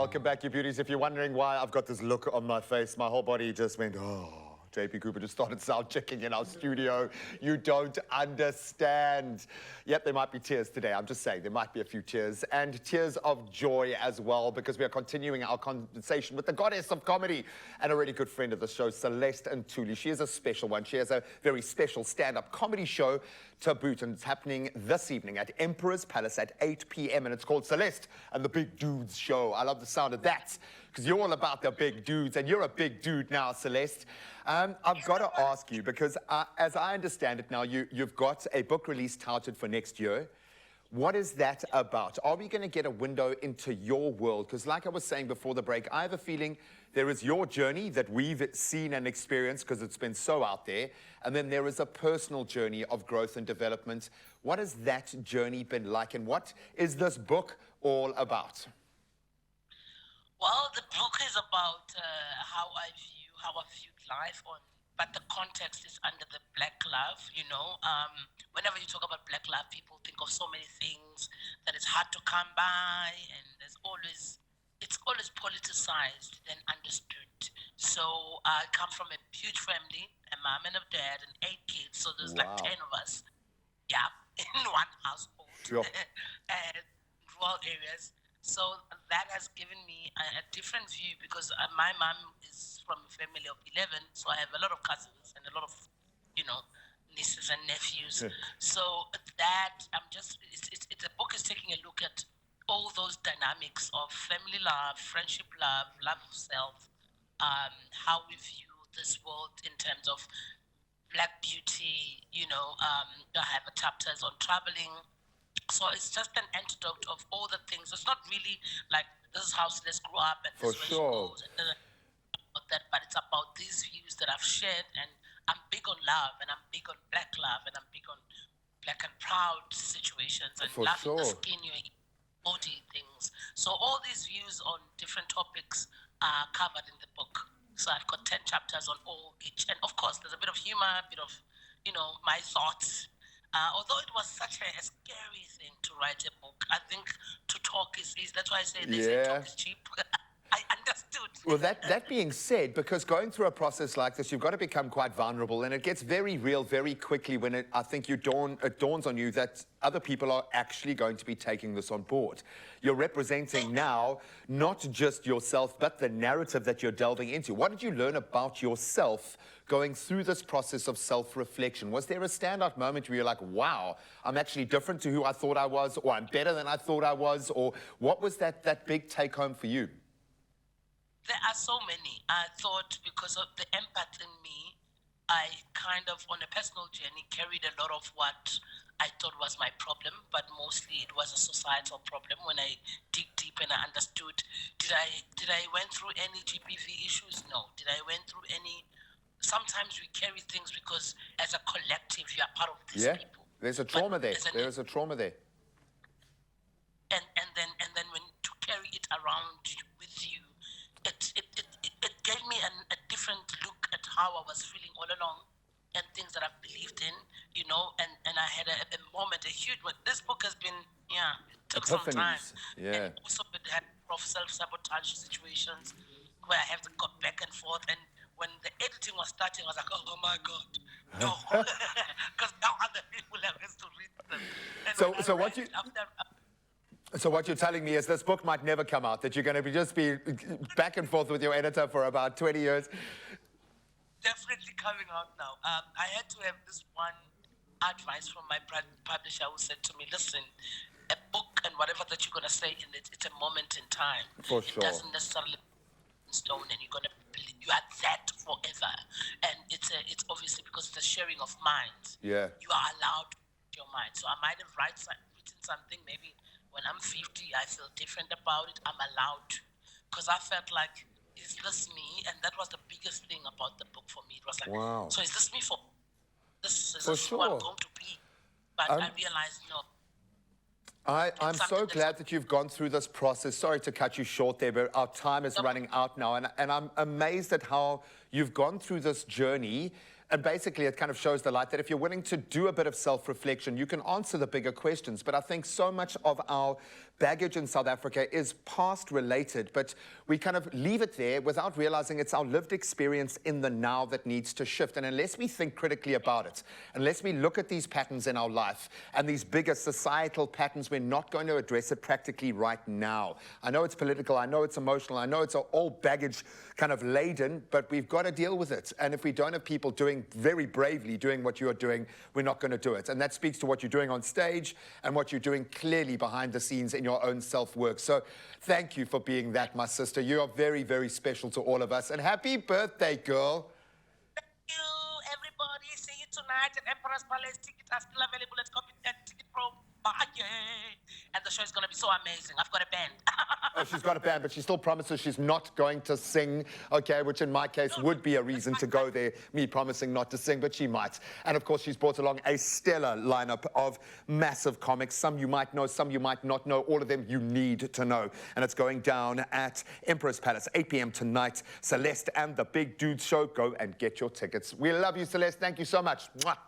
welcome back, you beauties. If you're wondering why I've got this look on my face, my whole body just went, oh. JP Cooper just started sound checking in our studio. You don't understand. Yep, there might be tears today. I'm just saying, there might be a few tears. And tears of joy as well, because we are continuing our conversation with the goddess of comedy and a really good friend of the show, Celeste Ntuli. She is a special one. She has a very special stand-up comedy show to boot, and it's happening this evening at Emperor's Palace at 8 p.m. and it's called Celeste and the Big Dudes Show. I love the sound of that, because you're all about the big dudes, and you're a big dude now, Celeste. I've got to ask you, because as I understand it now, you've got a book release touted for next year. What is that about? Are we going to get a window into your world? Because like I was saying before the break, I have a feeling there is your journey that we've seen and experienced because it's been so out there. And then there is a personal journey of growth and development. What has that journey been like? And what is this book all about? Well, the book is about how I viewed life, but the context is under the Black love, you know. Whenever you talk about Black love, people think of so many things that it's hard to come by, and it's always politicized than understood. So I come from a huge family, a mom and a dad, and 8 kids, so there's like 10 of us, yeah, in one household, and rural areas. So that has given me a different view, because my mom is from a family of 11, so I have a lot of cousins and a lot of, you know, nieces and nephews. So that the book is taking a look at all those dynamics of family love, friendship love, love of self, how we view this world in terms of Black beauty, you know. I have chapters on traveling. So it's just an antidote of all the things. It's not really like this is how Celeste grew up and this is where she goes and that, but it's about these views that I've shared. And I'm big on love, and I'm big on Black love, and I'm big on Black and proud situations, and loving the skin, your body things. So all these views on different topics are covered in the book. So I've got 10 chapters on all each, and of course there's a bit of humor, a bit of, you know, my thoughts. Although it was such a scary thing to write a book, I think to talk is easy. That's why I say they say talk is cheap. I understood. Well, that being said, because going through a process like this, you've got to become quite vulnerable, and it gets very real very quickly when it dawns on you that other people are actually going to be taking this on board. You're representing now not just yourself, but the narrative that you're delving into. What did you learn about yourself going through this process of self-reflection? Was there a standout moment where you're like, wow, I'm actually different to who I thought I was, or I'm better than I thought I was, or what was that big take-home for you? There are so many. I thought because of the empath in me, I kind of, on a personal journey, carried a lot of what I thought was my problem, but mostly it was a societal problem. When I dig deep and I understood, did I went through any GBV issues? No. Did I went through any? Sometimes we carry things because as a collective, you are part of these people. There's a trauma there. There is a trauma there. And then when to carry it around with you, it gave me a different look at how I was feeling all along and things that I've believed in, you know, and I had a moment, a huge one. This book has been, it took some time. And also it had self-sabotage situations where I have to go back and forth. And when the editing was starting, I was like, oh my God, no. Because now other people have to read them. And So what you're telling me is this book might never come out, that you're going to just be back and forth with your editor for about 20 years? Definitely coming out now. I had to have this one advice from my publisher who said to me, listen, a book and whatever that you're going to say in it, it's a moment in time. For sure. It doesn't necessarily be in stone, and you are that forever. And it's obviously because it's a sharing of minds. Yeah. You are allowed to share your mind. So I might have written something maybe when I'm 50, I feel different about it. I'm allowed to, because I felt like, is this me? And that was the biggest thing about the book for me. It was like, wow. So is this me for this? Is this who I'm going to be? But I realized no. I'm so glad that you've gone through this process. Sorry to cut you short there, but our time is running out now. And I'm amazed at how you've gone through this journey And basically, it kind of shows the light that if you're willing to do a bit of self-reflection, you can answer the bigger questions. But I think so much of our baggage in South Africa is past related, but we kind of leave it there without realizing it's our lived experience in the now that needs to shift. And unless we think critically about it, unless we look at these patterns in our life and these bigger societal patterns, we're not going to address it practically right now. I know it's political, I know it's emotional, I know it's all baggage kind of laden, but we've got to deal with it. And if we don't have people doing very bravely doing what you are doing, we're not going to do it. And that speaks to what you're doing on stage and what you're doing clearly behind the scenes in your own self-work. So thank you for being that, my sister. You are very, very special to all of us. And happy birthday, girl. Thank you, everybody. See you tonight at Emperor's Palace. Tickets are still available. Let's copy that ticket from and the show is going to be so amazing. I've got a band. Oh, she's got a band, but she still promises she's not going to sing, okay, which in my case would be a reason to go there, me promising not to sing, but she might. And of course, she's brought along a stellar lineup of massive comics. Some you might know, some you might not know. All of them you need to know. And it's going down at Emperor's Palace, 8 p.m. tonight. Celeste and the Big Dudes Show. Go and get your tickets. We love you, Celeste. Thank you so much. Mwah.